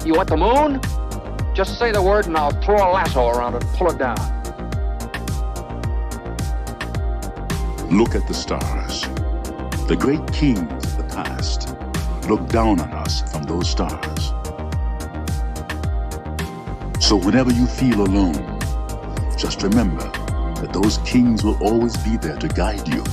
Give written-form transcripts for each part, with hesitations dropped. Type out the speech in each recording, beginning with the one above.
You want the moon? Just say the word and I'll throw a lasso around it and pull it down. Look at the stars. The great kings of the past look down on us from those stars. So whenever you feel alone, just remember that those kings will always be there to guide you.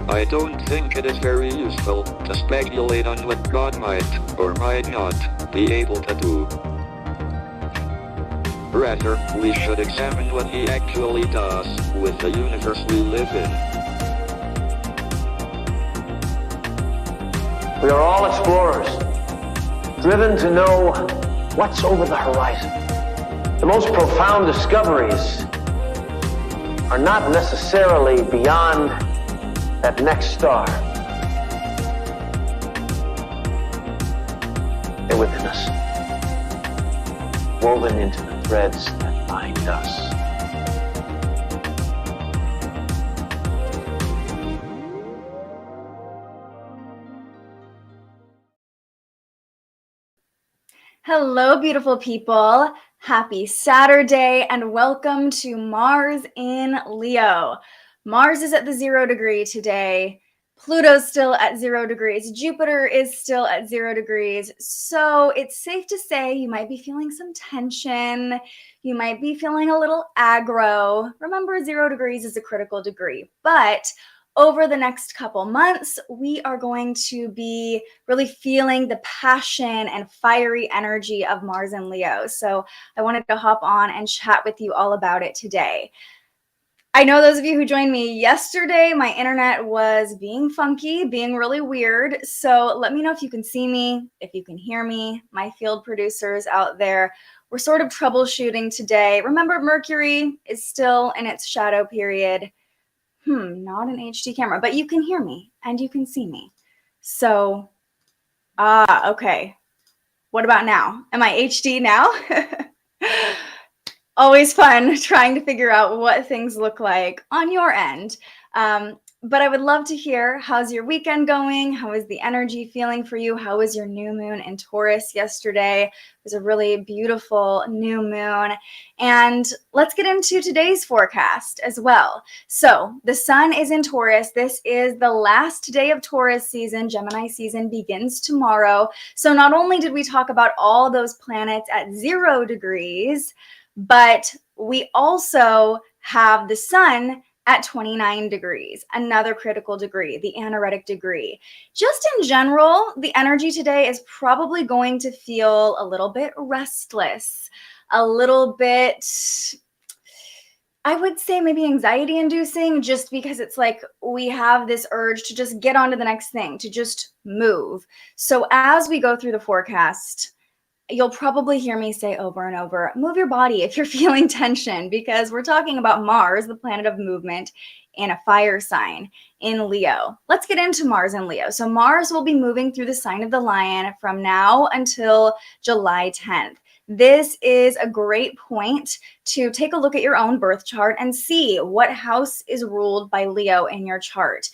I don't think it is very useful to speculate on what God might or might not be able to do. Rather, we should examine what he actually does with the universe we live in. We are all explorers, driven to know what's over the horizon. The most profound discoveries are not necessarily beyond that next star. They're within us, woven into the threads that bind us. Hello, beautiful people. Happy Saturday and welcome to Mars in Leo. Mars is at the 0 degree today. Pluto's still at 0 degrees. Jupiter is still at 0 degrees. So it's safe to say you might be feeling some tension. You might be feeling a little aggro. Remember, 0 degrees is a critical degree. But over the next couple months, we are going to be really feeling the passion and fiery energy of Mars and Leo. So I wanted to hop on and chat with you all about it today. I know those of you who joined me yesterday, my internet was being funky, being really weird. So let me know if you can see me, if you can hear me. My field producers out there, we're sort of troubleshooting today. Remember, Mercury is still in its shadow period. Not an HD camera, but you can hear me and you can see me. So, okay. What about now? Am I HD now? Always fun trying to figure out what things look like on your end. But I would love to hear, how's your weekend going? How is the energy feeling for you? How was your new moon in Taurus yesterday? It was a really beautiful new moon. And let's get into today's forecast as well. So the sun is in Taurus. This is the last day of Taurus season. Gemini season begins tomorrow. So not only did we talk about all those planets at 0 degrees, but we also have the sun at 29 degrees, another critical degree, the anaretic degree. Just in general, the energy today is probably going to feel a little bit restless, a little bit, I would say maybe anxiety inducing, just because it's like we have this urge to just get on to the next thing, to just move. So as we go through the forecast, you'll probably hear me say over and over, move your body if you're feeling tension, because we're talking about Mars, the planet of movement, in a fire sign in Leo. Let's get into Mars and Leo. So Mars will be moving through the sign of the Lion from now until July 10th. This is a great point to take a look at your own birth chart and see what house is ruled by Leo in your chart.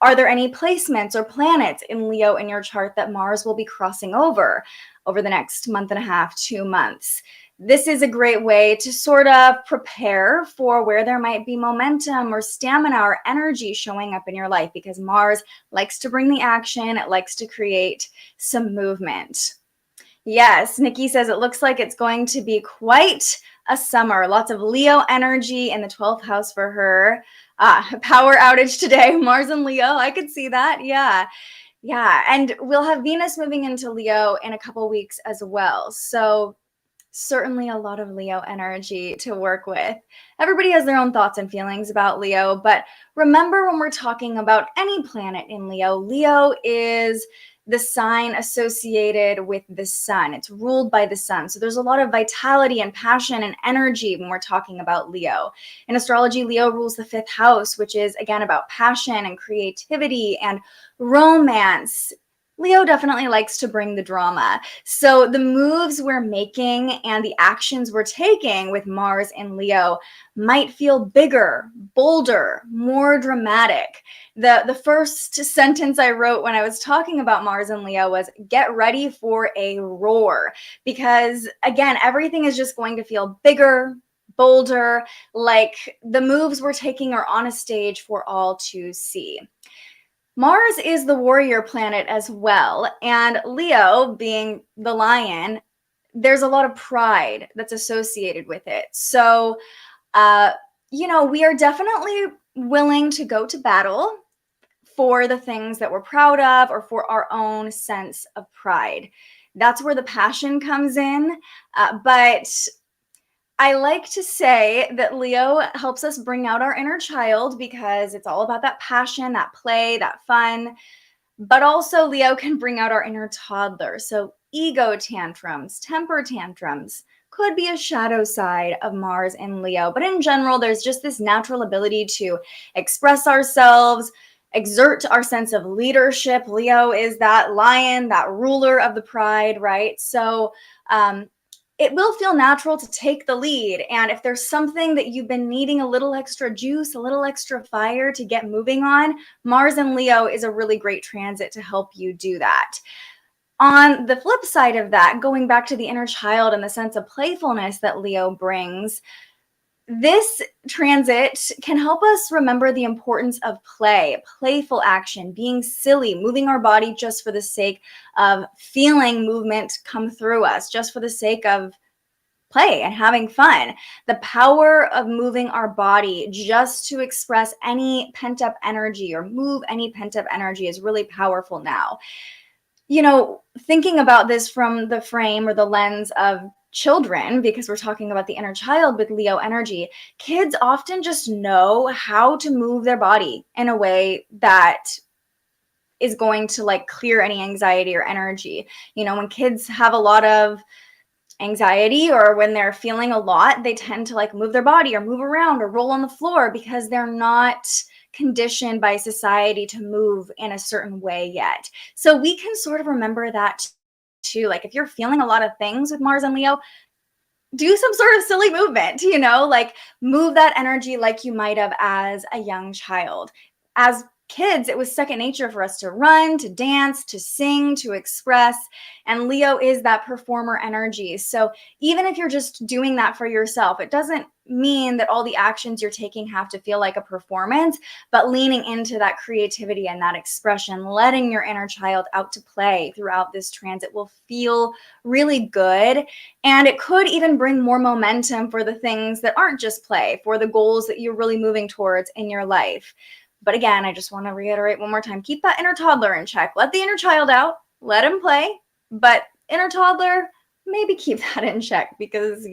Are there any placements or planets in Leo in your chart that Mars will be crossing over the next month and a half, 2 months? This is a great way to sort of prepare for where there might be momentum or stamina or energy showing up in your life, because Mars likes to bring the action. It likes to create some movement. Yes, Nikki says it looks like it's going to be quite a summer. Lots of Leo energy in the 12th house for her. Power outage today, Mars and Leo. I could see that. Yeah. And we'll have Venus moving into Leo in a couple weeks as well. So certainly a lot of Leo energy to work with. Everybody has their own thoughts and feelings about Leo, but remember, when we're talking about any planet in Leo, Leo is the sign associated with the sun. It's ruled by the sun. So there's a lot of vitality and passion and energy when we're talking about Leo. In astrology, Leo rules the 5th house, which is again about passion and creativity and romance. Leo definitely likes to bring the drama. So the moves we're making and the actions we're taking with Mars in Leo might feel bigger, bolder, more dramatic. The first sentence I wrote when I was talking about Mars in Leo was get ready for a roar, because again, everything is just going to feel bigger, bolder, like the moves we're taking are on a stage for all to see. Mars is the warrior planet as well, and Leo, being the lion, there's a lot of pride that's associated with it. So, uh, we are definitely willing to go to battle for the things that we're proud of or for our own sense of pride. That's where the passion comes in. But I like to say that Leo helps us bring out our inner child because it's all about that passion, that play, that fun. But also, Leo can bring out our inner toddler. So, ego tantrums, temper tantrums could be a shadow side of Mars in Leo. But in general, there's just this natural ability to express ourselves, exert our sense of leadership. Leo is that lion, that ruler of the pride, right? So, it will feel natural to take the lead. And if there's something that you've been needing a little extra juice, a little extra fire to get moving on, Mars and Leo is a really great transit to help you do that. On the flip side of that, going back to the inner child and the sense of playfulness that Leo brings, this transit can help us remember the importance of play, playful action, being silly, moving our body just for the sake of feeling movement come through us, just for the sake of play and having fun. The power of moving our body just to express any pent-up energy or move any pent-up energy is really powerful now. Thinking about this from the frame or the lens of children, because we're talking about the inner child with Leo energy, kids often just know how to move their body in a way that is going to clear any anxiety or energy. When kids have a lot of anxiety or when they're feeling a lot, they tend to move their body or move around or roll on the floor because they're not conditioned by society to move in a certain way yet. So we can sort of remember that too. If you're feeling a lot of things with Mars and Leo, do some sort of silly movement, move that energy like you might have as a young child. As kids, it was second nature for us to run, to dance, to sing, to express. And Leo is that performer energy. So even if you're just doing that for yourself, it doesn't mean that all the actions you're taking have to feel like a performance, but leaning into that creativity and that expression, letting your inner child out to play throughout this transit will feel really good. And it could even bring more momentum for the things that aren't just play, for the goals that you're really moving towards in your life. But again, I just want to reiterate one more time, keep that inner toddler in check. Let the inner child out, let him play, but inner toddler, maybe keep that in check because,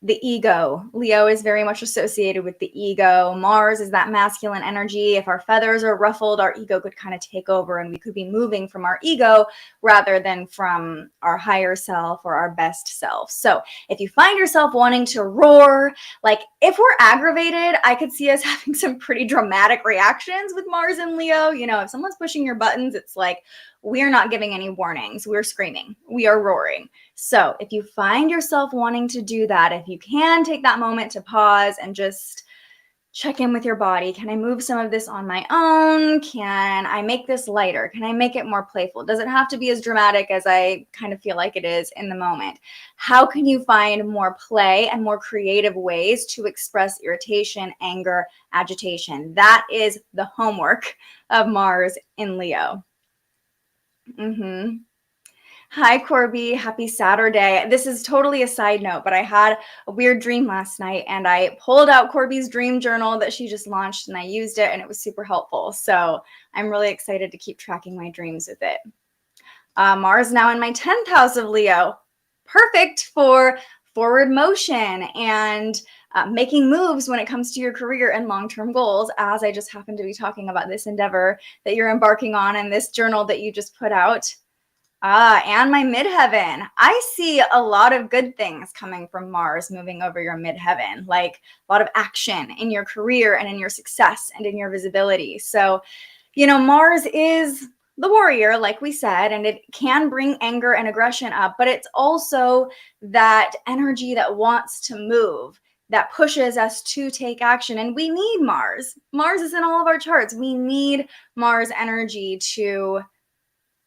the ego. Leo is very much associated with the ego. Mars is that masculine energy. If our feathers are ruffled, our ego could kind of take over and we could be moving from our ego rather than from our higher self or our best self. So if you find yourself wanting to roar, if we're aggravated, I could see us having some pretty dramatic reactions with Mars and Leo. If someone's pushing your buttons, it's we're not giving any warnings. We're screaming. We are roaring. So if you find yourself wanting to do that, if you can take that moment to pause and just check in with your body. Can I move some of this on my own? Can I make this lighter? Can I make it more playful? Does it have to be as dramatic as I kind of feel like it is in the moment? How can you find more play and more creative ways to express irritation, anger, agitation? That is the homework of Mars in Leo. Hi, Corby. Happy Saturday. This is totally a side note, but I had a weird dream last night and I pulled out Corby's dream journal that she just launched and I used it and it was super helpful. So I'm really excited to keep tracking my dreams with it. Mars now in my 10th house of Leo. Perfect for forward motion and making moves when it comes to your career and long-term goals, as I just happened to be talking about this endeavor that you're embarking on in this journal that you just put out. And my midheaven. I see a lot of good things coming from Mars moving over your midheaven, like a lot of action in your career and in your success and in your visibility. So, Mars is the warrior, like we said, and it can bring anger and aggression up, but it's also that energy that wants to move, that pushes us to take action. And we need Mars. Mars is in all of our charts. We need Mars energy to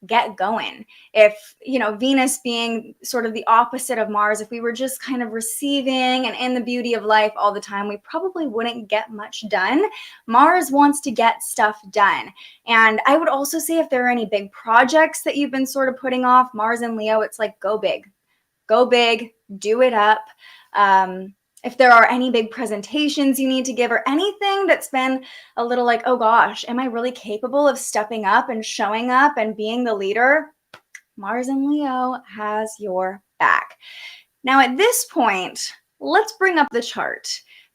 get going. If, Venus being sort of the opposite of Mars, if we were just kind of receiving and in the beauty of life all the time, we probably wouldn't get much done. Mars wants to get stuff done. And I would also say if there are any big projects that you've been sort of putting off, Mars and Leo, it's like go big, do it up. If there are any big presentations you need to give or anything that's been a little like, oh gosh, am I really capable of stepping up and showing up and being the leader? Mars and Leo has your back. Now at this point, let's bring up the chart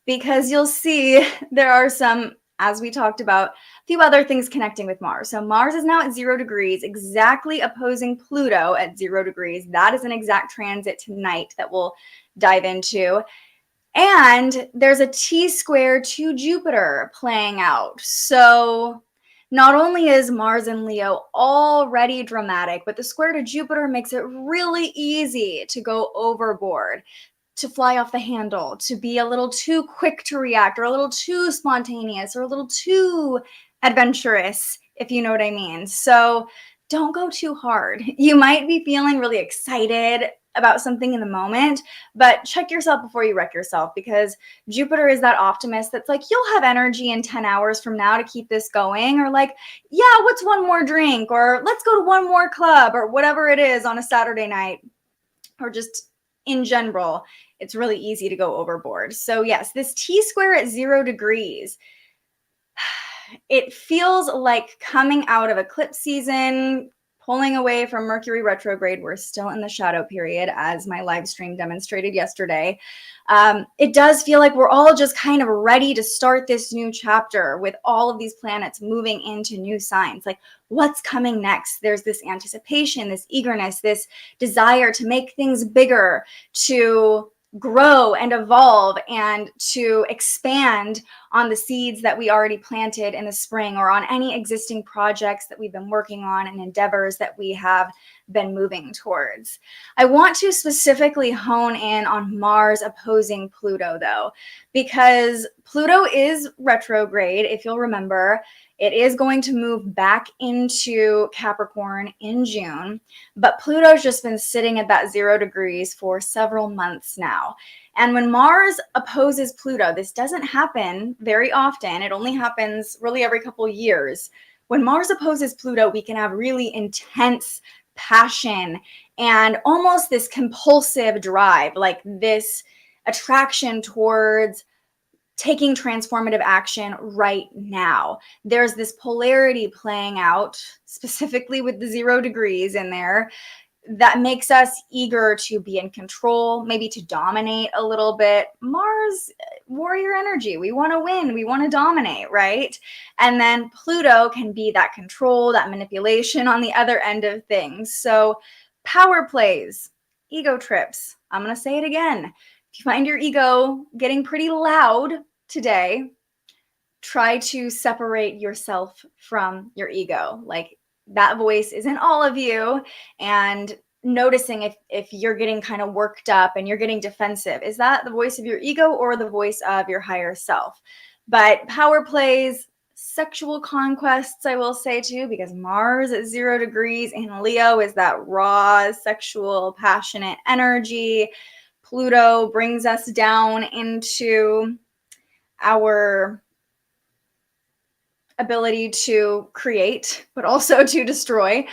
because you'll see there are some, as we talked about, a few other things connecting with Mars. So Mars is now at 0 degrees, exactly opposing Pluto at 0 degrees. That is an exact transit tonight that we'll dive into. And there's a T-square to Jupiter playing out. So not only is Mars and Leo already dramatic, but the square to Jupiter makes it really easy to go overboard, to fly off the handle, to be a little too quick to react, or a little too spontaneous, or a little too adventurous, if you know what I mean. So don't go too hard. You might be feeling really excited about something in the moment, but check yourself before you wreck yourself, because Jupiter is that optimist that's like, you'll have energy in 10 hours from now to keep this going, or like, yeah, what's one more drink, or let's go to one more club, or whatever it is on a Saturday night, or just in general, it's really easy to go overboard. So yes, this T-square at 0 degrees, it feels like coming out of eclipse season, pulling away from Mercury retrograde. We're still in the shadow period, as my live stream demonstrated yesterday. It does feel like we're all just kind of ready to start this new chapter with all of these planets moving into new signs. Like, what's coming next? There's this anticipation, this eagerness, this desire to make things bigger, to grow and evolve, and to expand on the seeds that we already planted in the spring, or on any existing projects that we've been working on and endeavors that we have been moving towards. I want to specifically hone in on Mars opposing Pluto, though, because Pluto is retrograde, if you'll remember. It is going to move back into Capricorn in June, but Pluto's just been sitting at that 0 degrees for several months now. And when Mars opposes Pluto, this doesn't happen very often. It only happens really every couple years. When Mars opposes Pluto, we can have really intense passion and almost this compulsive drive, like this attraction towards taking transformative action right now. There's this polarity playing out, specifically with the 0 degrees in there, that makes us eager to be in control, maybe to dominate a little bit. Mars, warrior energy. We want to win. We want to dominate, right? And then Pluto can be that control, that manipulation on the other end of things. So power plays, ego trips. I'm going to say it again. If you find your ego getting pretty loud today, try to separate yourself from your ego. Like, that voice isn't all of you, and noticing if you're getting kind of worked up and you're getting defensive. Is that the voice of your ego or the voice of your higher self? But power plays, sexual conquests, I will say too, because Mars at 0 degrees and Leo is that raw, sexual, passionate energy. Pluto brings us down into our ability to create, but also to destroy.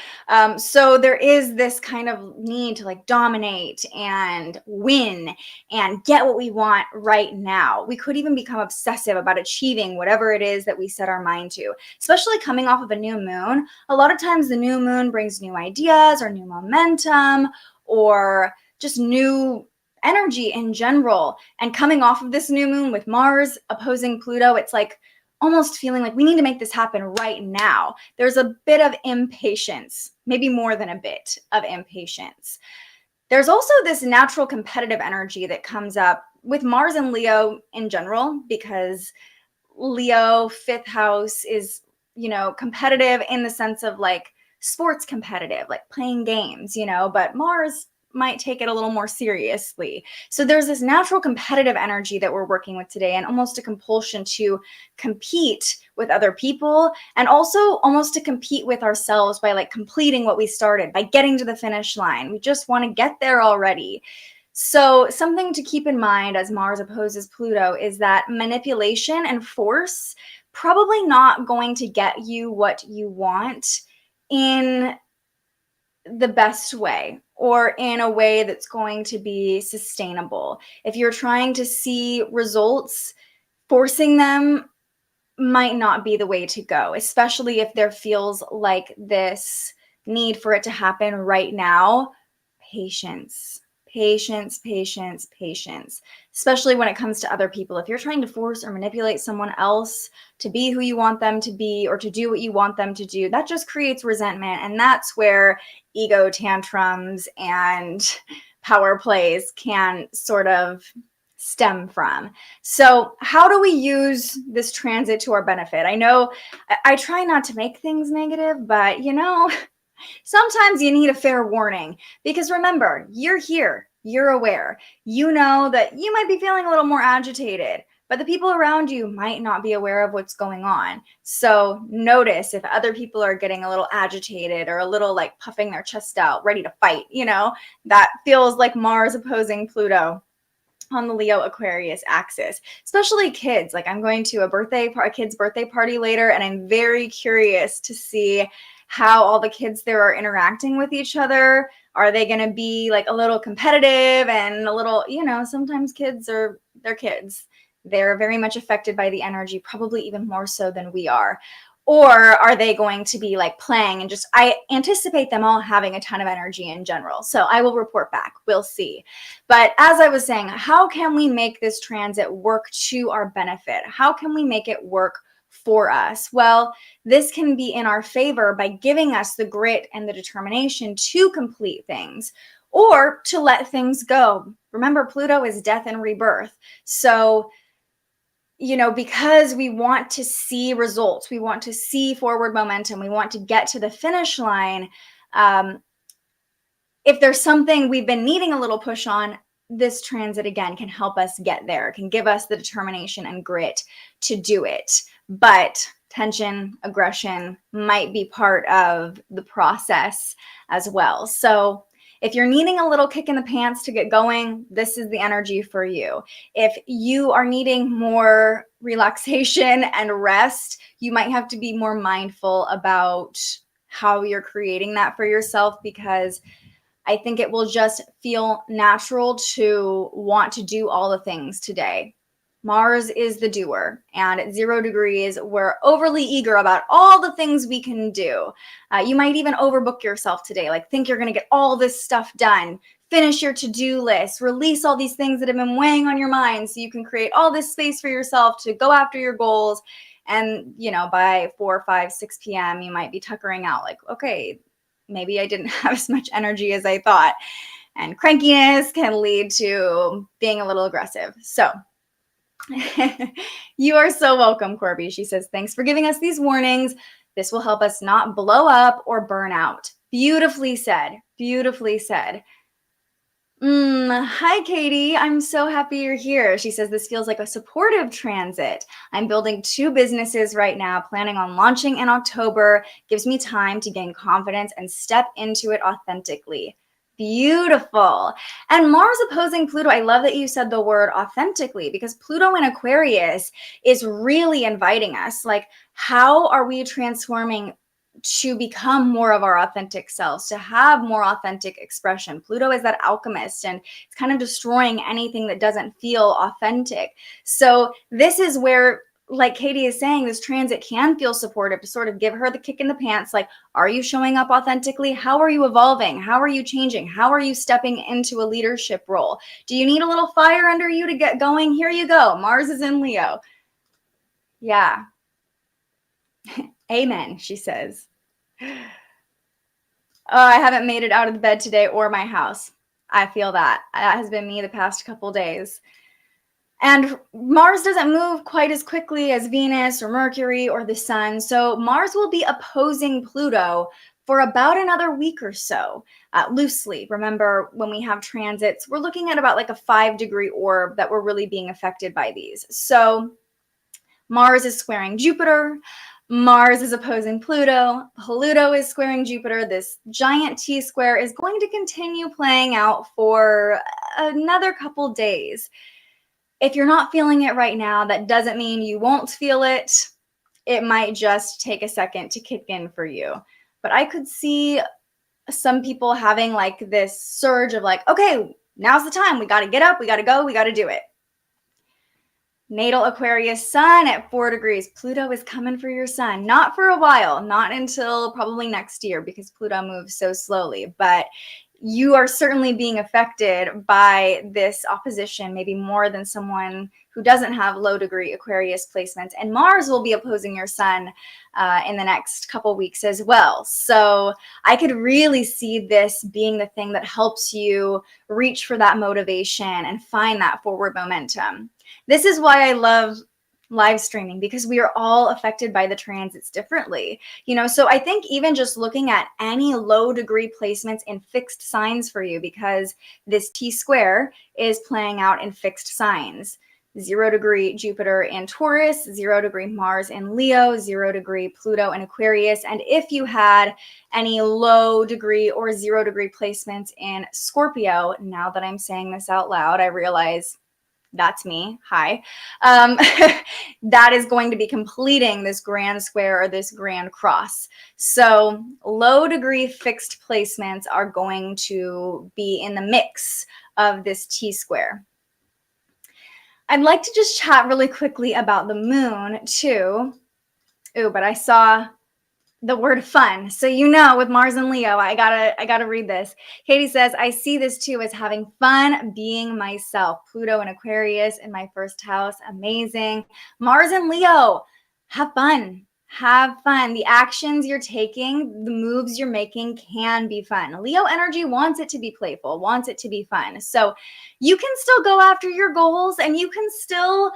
So there is this kind of need to like dominate and win and get what we want right now. We could even become obsessive about achieving whatever it is that we set our mind to, especially coming off of a new moon. A lot of times the new moon brings new ideas or new momentum or just new energy in general. And coming off of this new moon with Mars opposing Pluto, it's like almost feeling like we need to make this happen right now. There's a bit of impatience, maybe more than a bit of impatience. There's also this natural competitive energy that comes up with Mars and Leo in general, because Leo, 5th house, is, competitive in the sense of like sports competitive, like playing games, but Mars might take it a little more seriously. So there's this natural competitive energy that we're working with today, and almost a compulsion to compete with other people, and also almost to compete with ourselves by like completing what we started, by getting to the finish line. We just want to get there already. So something to keep in mind as Mars opposes Pluto is that manipulation and force probably not going to get you what you want in the best way, or in a way that's going to be sustainable. If you're trying to see results, forcing them might not be the way to go, especially if there feels like this need for it to happen right now. Patience, patience, patience, patience, especially when it comes to other people. If you're trying to force or manipulate someone else to be who you want them to be, or to do what you want them to do, that just creates resentment. And that's where ego tantrums and power plays can sort of stem from. So how do we use this transit to our benefit? I know I try not to make things negative, but sometimes you need a fair warning, because remember, you're here, you're aware, you know that you might be feeling a little more agitated, but the people around you might not be aware of what's going on. So notice if other people are getting a little agitated or a little like puffing their chest out, ready to fight, that feels like Mars opposing Pluto on the Leo Aquarius axis, especially kids. Like, I'm going to a kid's birthday party later, and I'm very curious to see how all the kids there are interacting with each other. Are they going to be like a little competitive and a little, sometimes they're kids. They're very much affected by the energy, probably even more so than we are. Or are they going to be like playing and I anticipate them all having a ton of energy in general. So I will report back. We'll see. But as I was saying, how can we make this transit work to our benefit? How can we make it work for us? Well, this can be in our favor by giving us the grit and the determination to complete things, or to let things go. Remember, Pluto is death and rebirth. So because we want to see results, we want to see forward momentum, we want to get to the finish line. If there's something we've been needing a little push on, this transit again can help us get there, can give us the determination and grit to do it. But tension, aggression might be part of the process as well. So if you're needing a little kick in the pants to get going, this is the energy for you. If you are needing more relaxation and rest, you might have to be more mindful about how you're creating that for yourself, because I think it will just feel natural to want to do all the things today. Mars is the doer, and at 0 degrees, we're overly eager about all the things we can do. You might even overbook yourself today, like think you're going to get all this stuff done, finish your to-do list, release all these things that have been weighing on your mind so you can create all this space for yourself to go after your goals. And, by 4, 5, 6 p.m., you might be tuckering out like, okay, maybe I didn't have as much energy as I thought. And crankiness can lead to being a little aggressive. So you are so welcome, Corby. She says, thanks for giving us these warnings. This will help us not blow up or burn out. Beautifully said. Beautifully said. Hi, Katie. I'm so happy you're here. She says, this feels like a supportive transit. I'm building 2 businesses right now, planning on launching in October. Gives me time to gain confidence and step into it authentically. Beautiful. And Mars opposing Pluto, I love that you said the word authentically, because Pluto in Aquarius is really inviting us. Like, how are we transforming to become more of our authentic selves, to have more authentic expression? Pluto is that alchemist, and it's kind of destroying anything that doesn't feel authentic. So this is where, like Katie is saying, this transit can feel supportive to sort of give her the kick in the pants. Like, are you showing up authentically? How are you evolving? How are you changing? How are you stepping into a leadership role? Do you need a little fire under you to get going? Here you go. Mars is in Leo. Yeah. Amen, she says. I haven't made it out of the bed today or my house. I feel that. That has been me the past couple days. And Mars doesn't move quite as quickly as Venus or Mercury or the sun. So Mars will be opposing Pluto for about another week or so, loosely. Remember, when we have transits, we're looking at about like a 5-degree orb that we're really being affected by these. So Mars is squaring Jupiter. Mars is opposing Pluto. Pluto is squaring Jupiter. This giant T-square is going to continue playing out for another couple days. If you're not feeling it right now, that doesn't mean you won't feel it. It might just take a second to kick in for you. But I could see some people having like this surge of like, okay, now's the time. We got to get up. We got to go. We got to do it. Natal Aquarius sun at 4 degrees. Pluto is coming for your sun. Not for a while, not until probably next year because Pluto moves so slowly. But you are certainly being affected by this opposition, maybe more than someone who doesn't have low degree Aquarius placements. And Mars will be opposing your sun in the next couple weeks as well. So I could really see this being the thing that helps you reach for that motivation and find that forward momentum. This is why I love live streaming, because we are all affected by the transits differently. So I think even just looking at any low degree placements in fixed signs for you, because this T-square is playing out in fixed signs. 0 degree Jupiter in Taurus, 0 degree Mars in Leo, 0 degree Pluto in Aquarius. And if you had any low degree or 0 degree placements in Scorpio, now that I'm saying this out loud, I realize that's me. Hi. That is going to be completing this grand square or this grand cross. So low degree fixed placements are going to be in the mix of this T-square. I'd like to just chat really quickly about the moon too. Ooh, but I saw the word fun. So with Mars and Leo, I gotta read this. Katie says, I see this too as having fun being myself. Pluto and Aquarius in my first house. Amazing. Mars and Leo, have fun. Have fun. The actions you're taking, the moves you're making can be fun. Leo energy wants it to be playful, wants it to be fun. So you can still go after your goals and you can still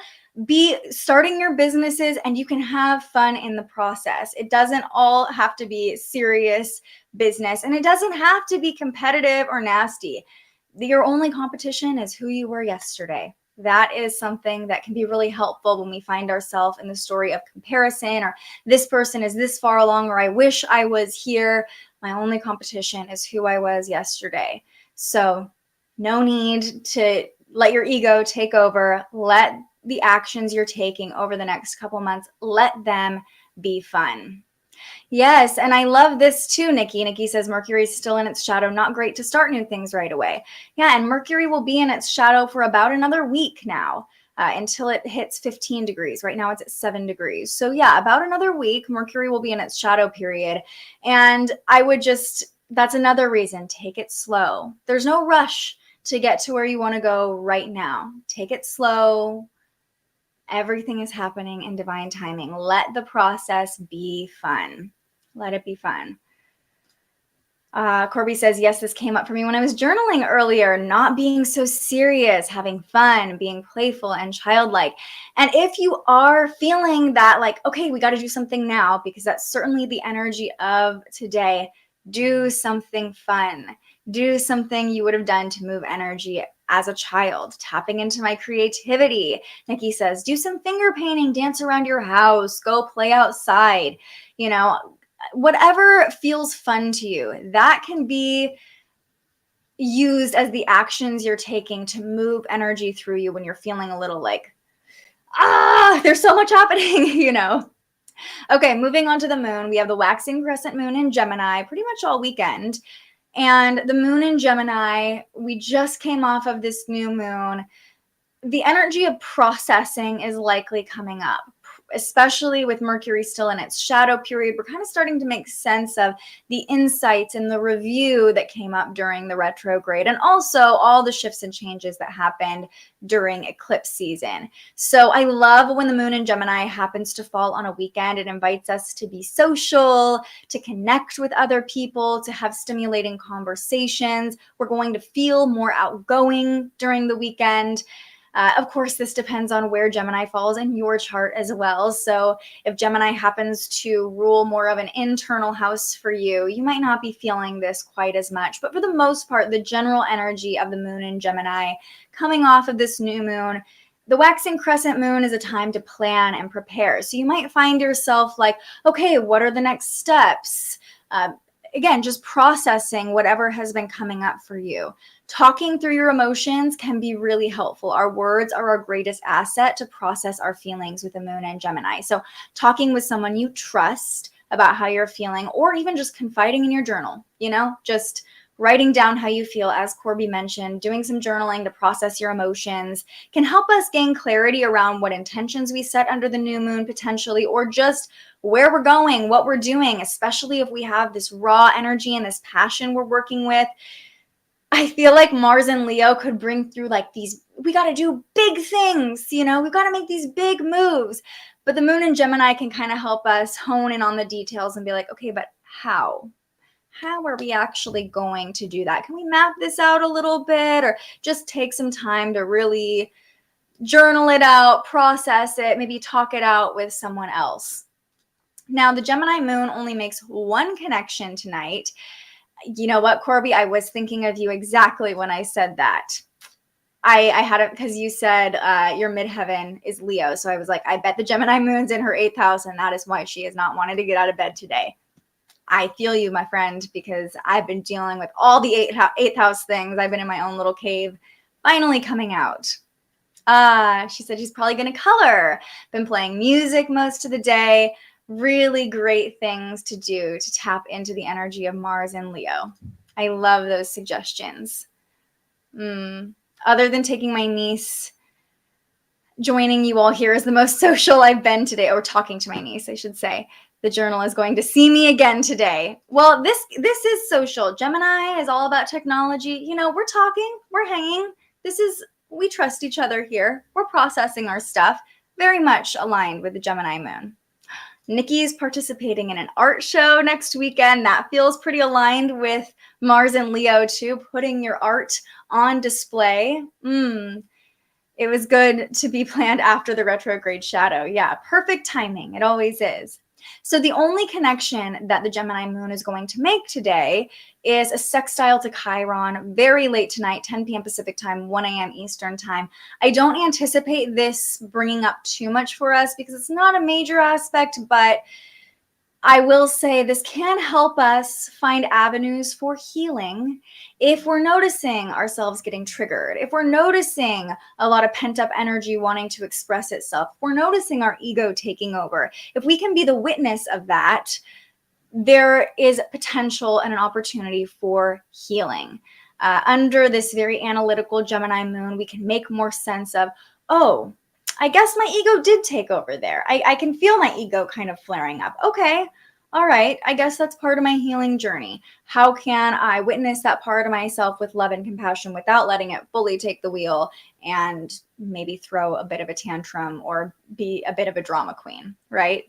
be starting your businesses and you can have fun in the process. It doesn't all have to be serious business and it doesn't have to be competitive or nasty. Your only competition is who you were yesterday. That is something that can be really helpful when we find ourselves in the story of comparison, or this person is this far along, or I wish I was here. My only competition is who I was yesterday. So no need to let your ego take over. Let the actions you're taking over the next couple months, let them be fun. Yes, and I love this too, Nikki. Nikki says Mercury's still in its shadow. Not great to start new things right away. Yeah, and Mercury will be in its shadow for about another week now until it hits 15 degrees. Right now it's at 7 degrees. So yeah, about another week, Mercury will be in its shadow period. And that's another reason, take it slow. There's no rush to get to where you want to go right now. Take it slow. Everything is happening in divine timing. Let the process be fun. Let it be fun. Corby says, yes, this came up for me when I was journaling earlier, not being so serious, having fun, being playful and childlike. And if you are feeling that like, okay, we got to do something now, because that's certainly the energy of today, do something fun. Do something you would have done to move energy as a child, tapping into my creativity. Nikki says, do some finger painting, dance around your house, go play outside, whatever feels fun to you. That can be used as the actions you're taking to move energy through you when you're feeling a little like, there's so much happening, Okay, moving on to the moon. We have the waxing crescent moon in Gemini pretty much all weekend. And the moon in Gemini, we just came off of this new moon. The energy of processing is likely coming up, especially with Mercury still in its shadow period. We're kind of starting to make sense of the insights and the review that came up during the retrograde, and also all the shifts and changes that happened during eclipse season. So I love when the moon in Gemini happens to fall on a weekend. It invites us to be social, to connect with other people, to have stimulating conversations. We're going to feel more outgoing during the weekend. Of course, this depends on where Gemini falls in your chart as well. So if Gemini happens to rule more of an internal house for you, you might not be feeling this quite as much. But for the most part, the general energy of the moon in Gemini coming off of this new moon, the waxing crescent moon is a time to plan and prepare. So you might find yourself like, okay, what are the next steps? Again, just processing whatever has been coming up for you. Talking through your emotions can be really helpful. Our words are our greatest asset to process our feelings with the moon and Gemini. So talking with someone you trust about how you're feeling, or even just confiding in your journal, just writing down how you feel, as Corby mentioned, doing some journaling to process your emotions can help us gain clarity around what intentions we set under the new moon potentially, or just where we're going, what we're doing, especially if we have this raw energy and this passion we're working with. I feel like Mars and Leo could bring through like these, we got to do big things, we've got to make these big moves. But the moon in Gemini can kind of help us hone in on the details and be like, okay, but how? How are we actually going to do that? Can we map this out a little bit, or just take some time to really journal it out, process it, maybe talk it out with someone else? Now, the Gemini moon only makes one connection tonight. You know what, Corby? I was thinking of you exactly when I said that. I had it because you said your midheaven is Leo. So I was like, I bet the Gemini moon's in her 8th house, and that is why she has not wanted to get out of bed today. I feel you, my friend, because I've been dealing with all the 8th house things. I've been in my own little cave, finally coming out. She said she's probably going to color. Been playing music most of the day. Really great things to do to tap into the energy of Mars and Leo. I love those suggestions. Other than taking my niece, joining you all here is the most social I've been today, or talking to my niece, I should say. The journal is going to see me again today. Well, this is social. Gemini is all about technology. We're talking, we're hanging. We trust each other here. We're processing our stuff. Very much aligned with the Gemini moon. Nikki's participating in an art show next weekend. That feels pretty aligned with Mars and Leo too, putting your art on display. It was good to be planned after the retrograde shadow. Yeah, perfect timing. It always is. So the only connection that the Gemini moon is going to make today is a sextile to Chiron very late tonight, 10 p.m. Pacific time, 1 a.m. Eastern time. I don't anticipate this bringing up too much for us because it's not a major aspect, but I will say this can help us find avenues for healing if we're noticing ourselves getting triggered, if we're noticing a lot of pent-up energy wanting to express itself, if we're noticing our ego taking over. If we can be the witness of that, there is potential and an opportunity for healing. Under this very analytical Gemini moon, we can make more sense of, oh, I guess my ego did take over there. I can feel my ego kind of flaring up. Okay, all right, I guess that's part of my healing journey. How can I witness that part of myself with love and compassion without letting it fully take the wheel and maybe throw a bit of a tantrum or be a bit of a drama queen, right?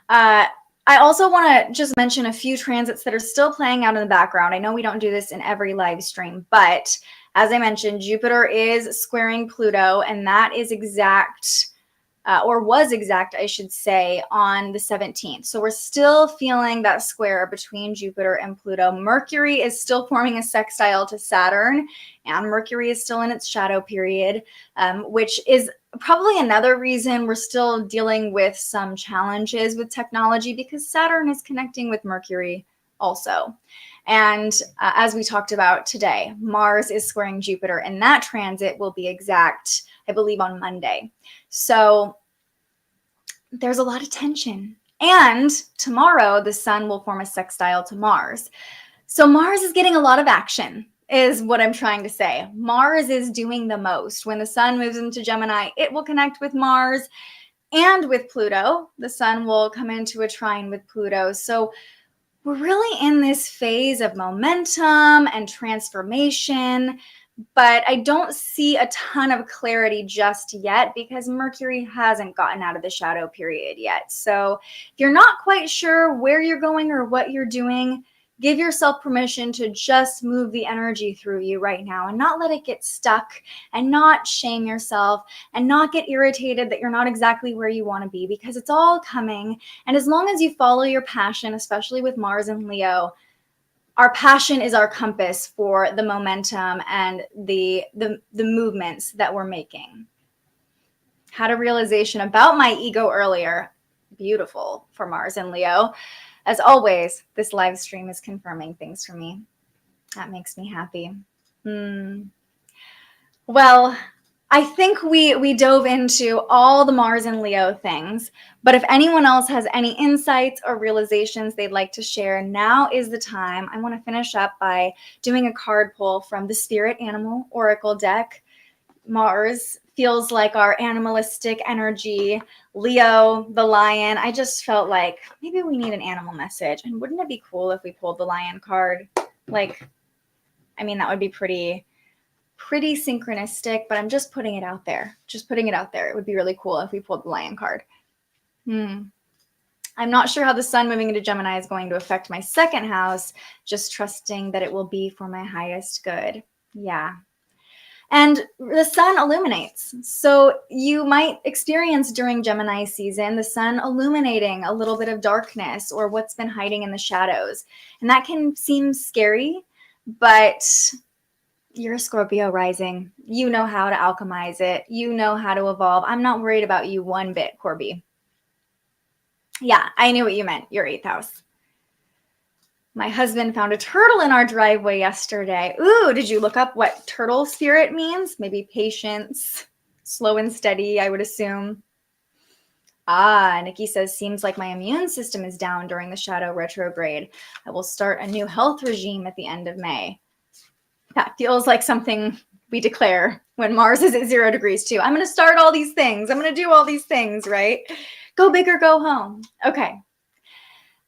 I also want to just mention a few transits that are still playing out in the background. I know we don't do this in every live stream, but as I mentioned, Jupiter is squaring Pluto, and that is exact, or was exact, I should say, on the 17th. So we're still feeling that square between Jupiter and Pluto. Mercury is still forming a sextile to Saturn, and Mercury is still in its shadow period, which is probably another reason we're still dealing with some challenges with technology, because Saturn is connecting with Mercury also. And as we talked about today, Mars is squaring Jupiter, and that transit will be exact, I believe, on Monday. So there's a lot of tension. And tomorrow, the sun will form a sextile to Mars. So Mars is getting a lot of action, is what I'm trying to say. Mars is doing the most. When the sun moves into Gemini, it will connect with Mars and with Pluto. The sun will come into a trine with Pluto. So we're really in this phase of momentum and transformation, but I don't see a ton of clarity just yet because Mercury hasn't gotten out of the shadow period yet. So if you're not quite sure where you're going or what you're doing, Give yourself permission to just move the energy through you right now and not let it get stuck, and not shame yourself and not get irritated that you're not exactly where you want to be, because it's all coming. And as long as you follow your passion, especially with Mars and Leo, our passion is our compass for the momentum and the movements that we're making. Had a realization about my ego earlier. Beautiful for Mars and Leo. As always, this live stream is confirming things for me. That makes me happy. Well, I think we dove into all the Mars and Leo things, but if anyone else has any insights or realizations they'd like to share, now is the time. I want to finish up by doing a card pull from the Spirit Animal Oracle deck. Mars feels like our animalistic energy. Leo, the lion. I just felt like maybe we need an animal message. And wouldn't it be cool if we pulled the lion card? Like, I mean, that would be pretty synchronistic, but I'm just putting it out there. Just putting it out there. It would be really cool if we pulled the lion card. I'm not sure how the sun moving into Gemini is going to affect my second house, just trusting that it will be for my highest good. Yeah. And the sun illuminates. So you might experience during Gemini season, the sun illuminating a little bit of darkness or what's been hiding in the shadows. And that can seem scary, but you're a Scorpio rising. You know how to alchemize it. You know how to evolve. I'm not worried about you one bit, Corby. Yeah, I knew what you meant. Your 8th house. My husband found a turtle in our driveway yesterday. Ooh, did you look up what turtle spirit means? Maybe patience, slow and steady, I would assume. Nikki says, seems like my immune system is down during the shadow retrograde. I will start a new health regime at the end of May. That feels like something we declare when Mars is at 0 degrees too. I'm going to start all these things. I'm going to do all these things, right? Go big or go home. Okay.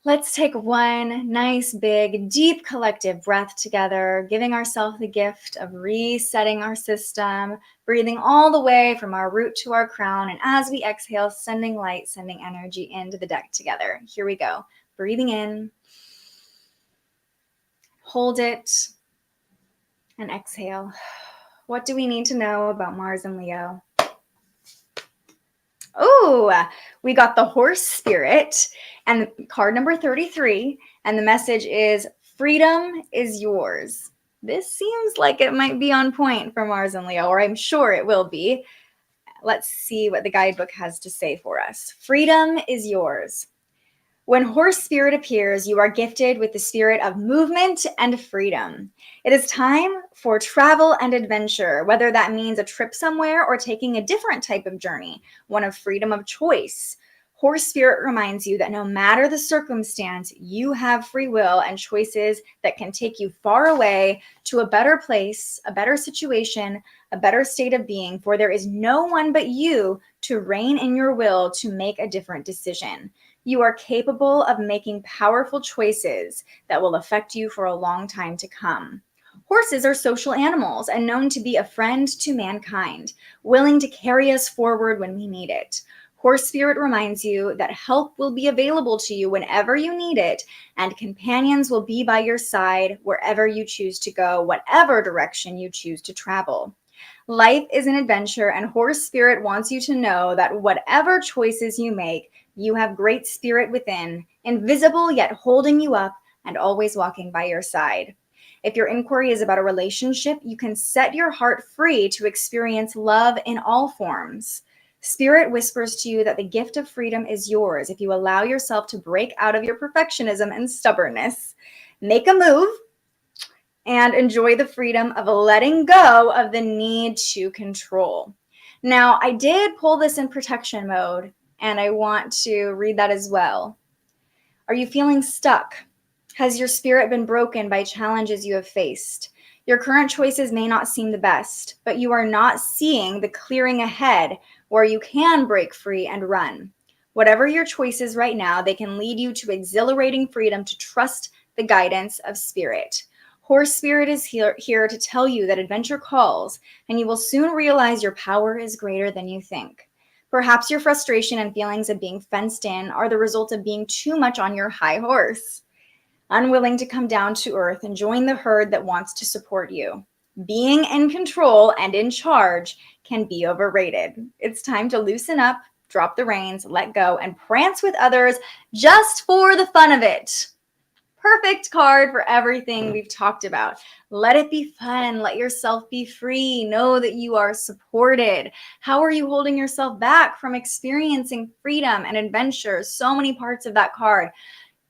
Let's take one nice, big, deep collective breath together, giving ourselves the gift of resetting our system, breathing all the way from our root to our crown. And as we exhale, sending light, sending energy into the deck together. Here we go. Breathing in. Hold it. And exhale. What do we need to know about Mars and Leo? Oh, we got the horse spirit and card number 33. And the message is, freedom is yours. This seems like it might be on point for Mars and Leo, or I'm sure it will be. Let's see what the guidebook has to say for us. Freedom is yours. When horse spirit appears, you are gifted with the spirit of movement and freedom. It is time for travel and adventure, whether that means a trip somewhere or taking a different type of journey, one of freedom of choice. Horse spirit reminds you that no matter the circumstance, you have free will and choices that can take you far away to a better place, a better situation, a better state of being, for there is no one but you to reign in your will to make a different decision. You are capable of making powerful choices that will affect you for a long time to come. Horses are social animals and known to be a friend to mankind, willing to carry us forward when we need it. Horse spirit reminds you that help will be available to you whenever you need it, and companions will be by your side wherever you choose to go, whatever direction you choose to travel. Life is an adventure, and horse spirit wants you to know that whatever choices you make, you have great spirit within, invisible yet holding you up and always walking by your side. If your inquiry is about a relationship, you can set your heart free to experience love in all forms. Spirit whispers to you that the gift of freedom is yours if you allow yourself to break out of your perfectionism and stubbornness. Make a move and enjoy the freedom of letting go of the need to control. Now, I did pull this in protection mode, and I want to read that as well. Are you feeling stuck? Has your spirit been broken by challenges you have faced? Your current choices may not seem the best, but you are not seeing the clearing ahead where you can break free and run. Whatever your choices right now, they can lead you to exhilarating freedom to trust the guidance of spirit. Horse spirit is here to tell you that adventure calls, and you will soon realize your power is greater than you think. Perhaps your frustration and feelings of being fenced in are the result of being too much on your high horse. unwilling to come down to earth and join the herd that wants to support you. Being in control and in charge can be overrated. It's time to loosen up, drop the reins, let go, and prance with others just for the fun of it. Perfect card for everything we've talked about. Let it be fun. Let yourself be free. Know that you are supported. How are you holding yourself back from experiencing freedom and adventure? So many parts of that card.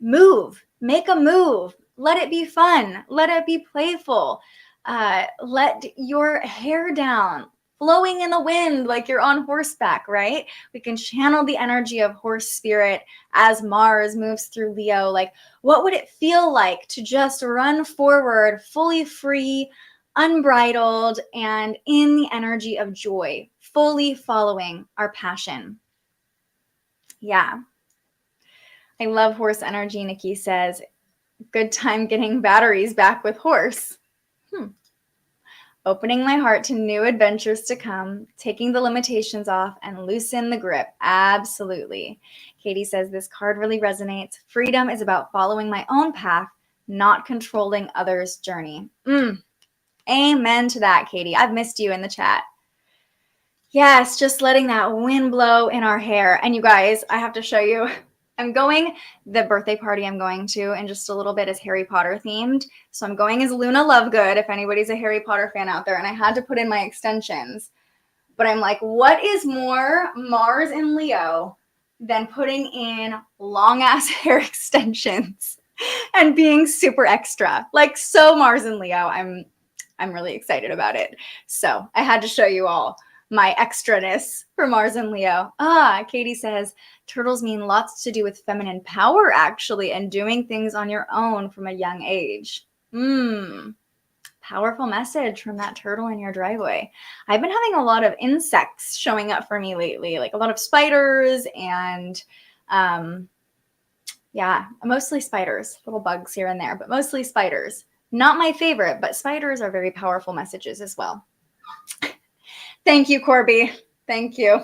Move. Make a move. Let it be fun. Let it be playful. Let your hair down, flowing in the wind like you're on horseback, right? We can channel the energy of horse spirit as Mars moves through Leo. Like, what would it feel like to just run forward fully free, unbridled, and in the energy of joy, fully following our passion? Yeah. I love horse energy, Nikki says. Good time getting batteries back with horse. Opening my heart to new adventures to come, taking the limitations off and loosen the grip. Absolutely. Katie says this card really resonates. Freedom is about following my own path, not controlling others' journey. Amen to that, Katie. I've missed you in the chat. Yes, just letting that wind blow in our hair. And you guys, I have to show you. The birthday party I'm going to in just a little bit is Harry Potter themed. So I'm going as Luna Lovegood, if anybody's a Harry Potter fan out there. And I had to put in my extensions. But I'm like, what is more Mars in Leo than putting in long-ass hair extensions and being super extra? Like, so Mars in Leo. I'm really excited about it. So I had to show you all my extraness for Mars and Leo. Katie says, turtles mean lots to do with feminine power, actually, and doing things on your own from a young age. Powerful message from that turtle in your driveway. I've been having a lot of insects showing up for me lately, like a lot of spiders and, mostly spiders, little bugs here and there, but mostly spiders. Not my favorite, but spiders are very powerful messages as well. Thank you, Corby. Thank you.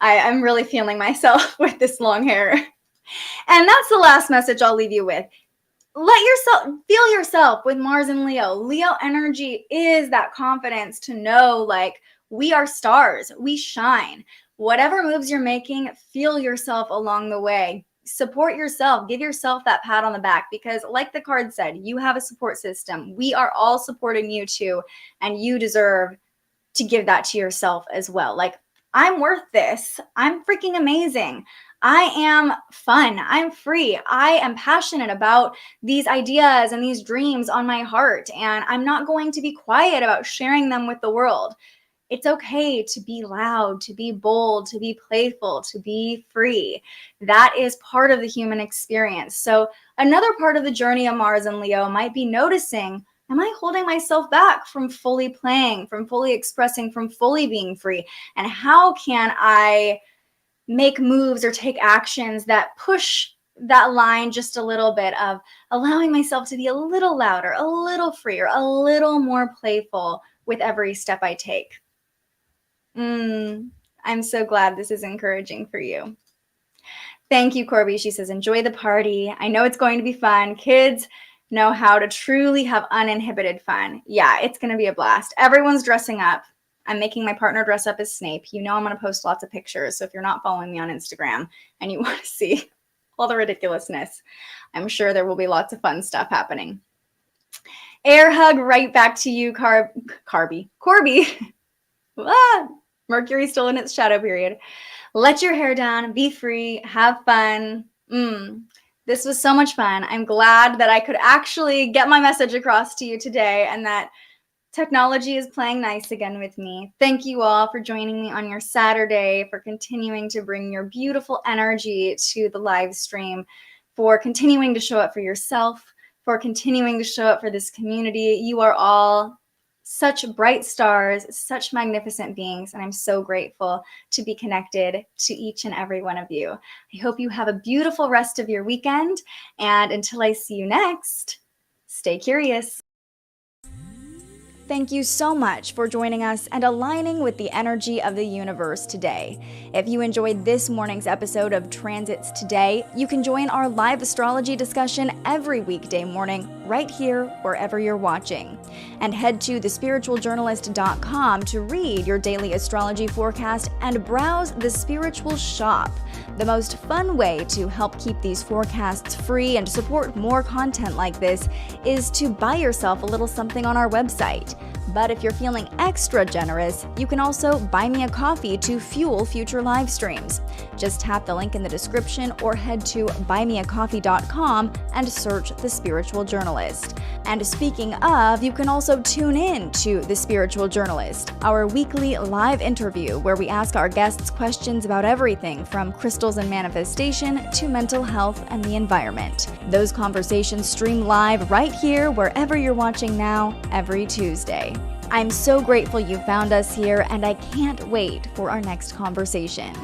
I'm really feeling myself with this long hair. And that's the last message I'll leave you with. Feel yourself with Mars and Leo. Leo energy is that confidence to know, like, we are stars. We shine. Whatever moves you're making, feel yourself along the way. Support yourself. Give yourself that pat on the back because, like the card said, you have a support system. We are all supporting you too, and you deserve to give that to yourself as well. Like, I'm worth this. I'm freaking amazing. I am fun. I'm free. I am passionate about these ideas and these dreams on my heart, and I'm not going to be quiet about sharing them with the world. It's okay to be loud, to be bold, to be playful, to be free. That is part of the human experience. So another part of the journey of Mars and Leo might be noticing, am I holding myself back from fully playing, from fully expressing, from fully being free? And how can I make moves or take actions that push that line just a little bit of allowing myself to be a little louder, a little freer, a little more playful with every step I take? I'm so glad this is encouraging for you. Thank you, Corby. She says, enjoy the party. I know it's going to be fun. Kids know how to truly have uninhibited fun. Yeah, it's going to be a blast. Everyone's dressing up. I'm making my partner dress up as Snape. You know I'm going to post lots of pictures. So if you're not following me on Instagram and you want to see all the ridiculousness, I'm sure there will be lots of fun stuff happening. Air hug right back to you, Corby. Mercury's still in its shadow period. Let your hair down, be free, have fun. This was so much fun. I'm glad that I could actually get my message across to you today and that technology is playing nice again with me. Thank you all for joining me on your Saturday, for continuing to bring your beautiful energy to the live stream, for continuing to show up for yourself, for continuing to show up for this community. You are all such bright stars, such magnificent beings, and I'm so grateful to be connected to each and every one of you. I hope you have a beautiful rest of your weekend, and until I see you next, stay curious. Thank you so much for joining us and aligning with the energy of the universe today. If you enjoyed this morning's episode of Transits Today, you can join our live astrology discussion every weekday morning right here wherever you're watching. And head to thespiritualjournalist.com to read your daily astrology forecast and browse the Spiritual Shop. The most fun way to help keep these forecasts free and support more content like this is to buy yourself a little something on our website. But if you're feeling extra generous, you can also buy me a coffee to fuel future live streams. Just tap the link in the description or head to buymeacoffee.com and search The Spiritual Journalist. And speaking of, you can also tune in to The Spiritual Journalist, our weekly live interview where we ask our guests questions about everything from crystals and manifestation to mental health and the environment. Those conversations stream live right here wherever you're watching now every Tuesday. I'm so grateful you found us here, and I can't wait for our next conversation.